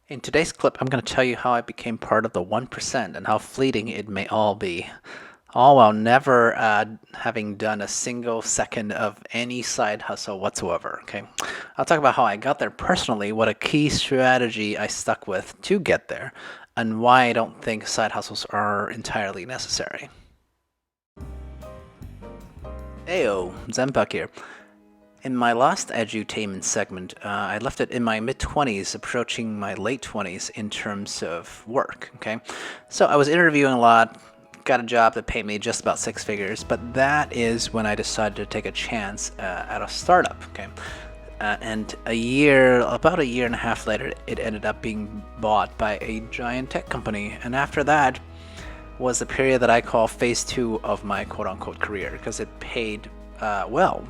In today's clip, I'm going to tell you how I became part of the 1% and how fleeting it may all be, all while never having done a single second of any side hustle whatsoever. Okay, I'll talk about how I got there personally, what a key strategy I stuck with to get there, and why I don't think side hustles are entirely necessary. Ayo, Zempak here. In my last edutainment segment, I left it in my mid 20s, approaching my late 20s in terms of work. Okay, so I was interviewing a lot, got a job that paid me just about six figures, but that is when I decided to take a chance at a startup. Okay, and about a year and a half later, it ended up being bought by a giant tech company, and after that was the period that I call phase two of my quote unquote career because it paid well.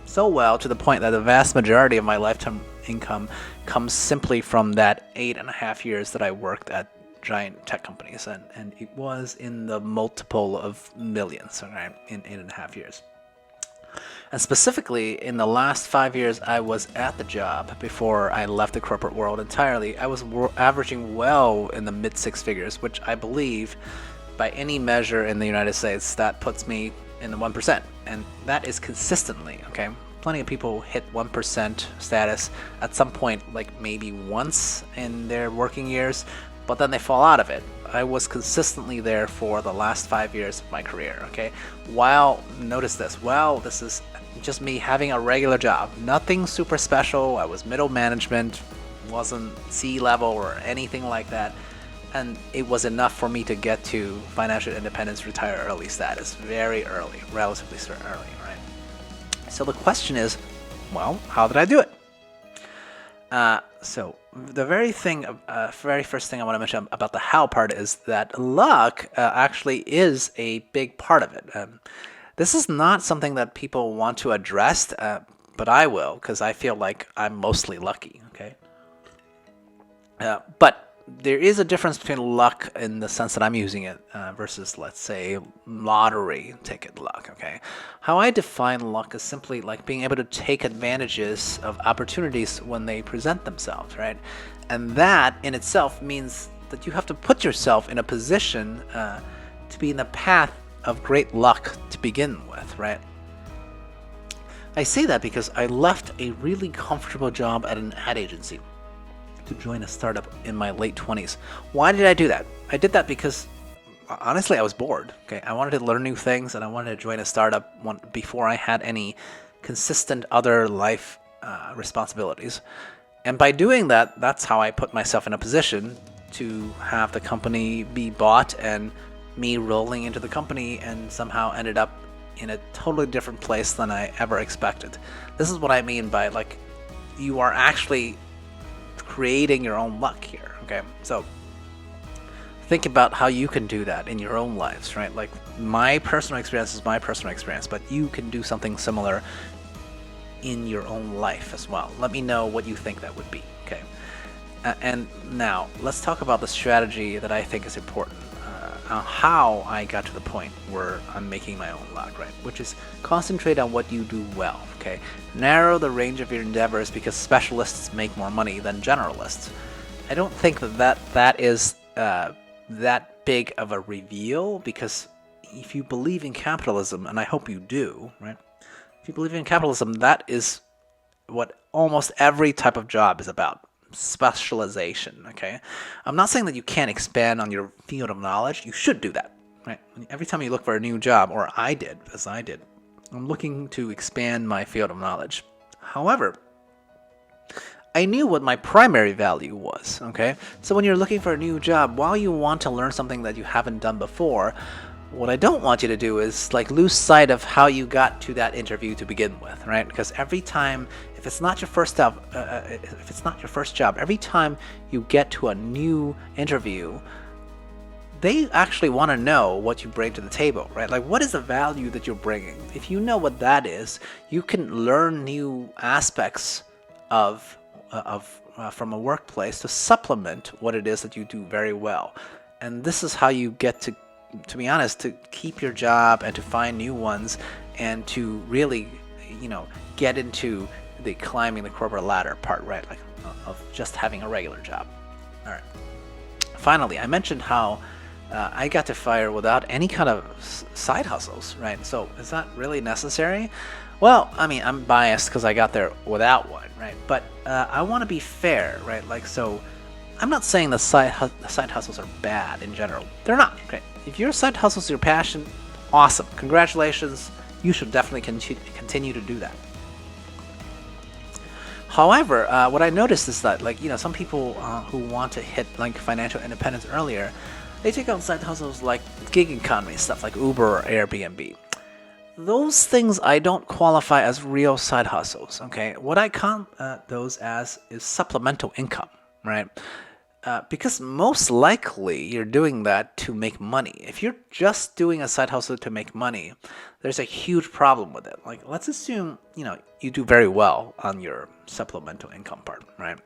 So well to the point that the vast majority of my lifetime income comes simply from that 8.5 years that I worked at giant tech companies. And it was in the multiple of millions, right, in 8.5 years. And specifically, in the last 5 years I was at the job before I left the corporate world entirely, I was averaging well in the mid six figures, which I believe by any measure in the United States, that puts me in the 1%. And that is consistently, okay? Plenty of people hit 1% status at some point, like maybe once in their working years, but then they fall out of it. I was consistently there for the last 5 years of my career, okay? Notice this, this is just me having a regular job, nothing super special. I was middle management, wasn't C-level or anything like that. And it was enough for me to get to financial independence, retire early status, very early, relatively early, right? So the question is, well, how did I do it? So the very first thing I want to mention about the how part is that luck actually is a big part of it. This is not something that people want to address, but I will because I feel like I'm mostly lucky. Okay, but there is a difference between luck in the sense that I'm using it versus, let's say, lottery ticket luck. Okay, how I define luck is simply like being able to take advantages of opportunities when they present themselves, right? And that in itself means that you have to put yourself in a position to be in the path of great luck to begin with, right? I say that because I left a really comfortable job at an ad agency to join a startup in my late 20s. Why did I do that? I did that because honestly I was bored. Okay, I wanted to learn new things and I wanted to join a startup before I had any consistent other life responsibilities. And by doing that, that's how I put myself in a position to have the company be bought and me rolling into the company and somehow ended up in a totally different place than I ever expected. This is what I mean by like you are actually creating your own luck here. Okay, so think about how you can do that in your own lives, right? Like my personal experience is my personal experience, but you can do something similar in your own life as well. Let me know what you think that would be. Okay, and now let's talk about the strategy that I think is important. How I got to the point where I'm making my own luck, right? Which is concentrate on what you do well, okay? Narrow the range of your endeavors because specialists make more money than generalists. I don't think that is that big of a reveal because if you believe in capitalism, and I hope you do, right? If you believe in capitalism, that is what almost every type of job is about. Specialization. Okay, I'm not saying that you can't expand on your field of knowledge. You should do that, right? Every time you look for a new job, or I did, I'm looking to expand my field of knowledge. However, I knew what my primary value was. Okay, so when you're looking for a new job, while you want to learn something that you haven't done before, what I don't want you to do is like lose sight of how you got to that interview to begin with, right? Because every time, if it's not your first job, every time you get to a new interview, they actually want to know what you bring to the table, right? Like, what is the value that you're bringing? If you know what that is, you can learn new aspects of from a workplace to supplement what it is that you do very well. And this is how you get to be honest, to keep your job and to find new ones and to really, get into the climbing the corporate ladder part, right? Like of just having a regular job. All right. Finally, I mentioned how I got to FIRE without any kind of side hustles, right? So is that really necessary? Well, I mean, I'm biased because I got there without one, right? But I want to be fair, right? Like, so I'm not saying the side hustles are bad in general. They're not. Okay, if your side hustles your passion, awesome. Congratulations. You should definitely continue to do that. However, what I noticed is that, like, some people who want to hit like financial independence earlier, they take on side hustles like gig economy stuff like Uber or Airbnb. Those things I don't qualify as real side hustles. Okay, what I count those as is supplemental income, right? Because most likely you're doing that to make money. If you're just doing a side hustle to make money, there's a huge problem with it. Like, let's assume you do very well on your supplemental income part, right?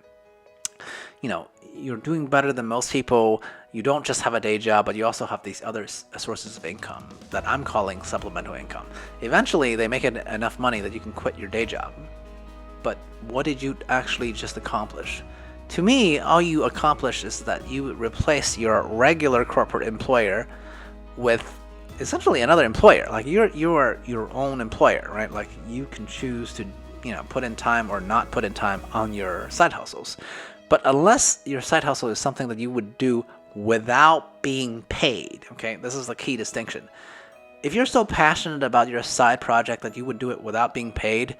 You're doing better than most people. You don't just have a day job, but you also have these other sources of income that I'm calling supplemental income. Eventually, they make it enough money that you can quit your day job. But what did you actually just accomplish? To me, all you accomplish is that you replace your regular corporate employer with essentially another employer. Like, you're your own employer, right? Like, you can choose to put in time or not put in time on your side hustles. But unless your side hustle is something that you would do without being paid, okay, this is the key distinction. If you're so passionate about your side project that you would do it without being paid,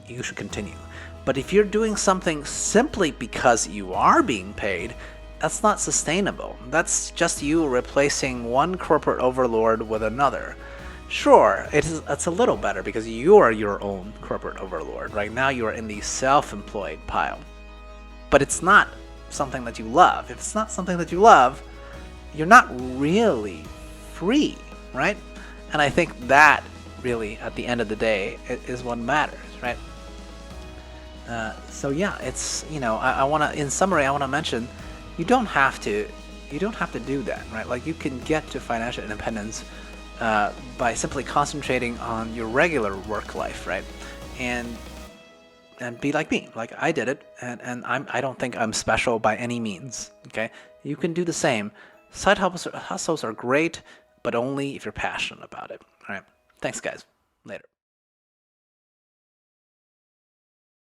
you should continue. But if you're doing something simply because you are being paid, that's not sustainable. That's just you replacing one corporate overlord with another. Sure, it's a little better because you are your own corporate overlord. Right now you are in the self-employed pile. But it's not something that you love. If it's not something that you love, you're not really free, right? And I think that really, at the end of the day, is what matters, right? So yeah, it's I want to, in summary, I want to mention, you don't have to do that, right? Like, you can get to financial independence by simply concentrating on your regular work life, right? And be like me, like I did it, and I don't think I'm special by any means. Okay, you can do the same. Side hustles are great, but only if you're passionate about it. All right, thanks guys. Later.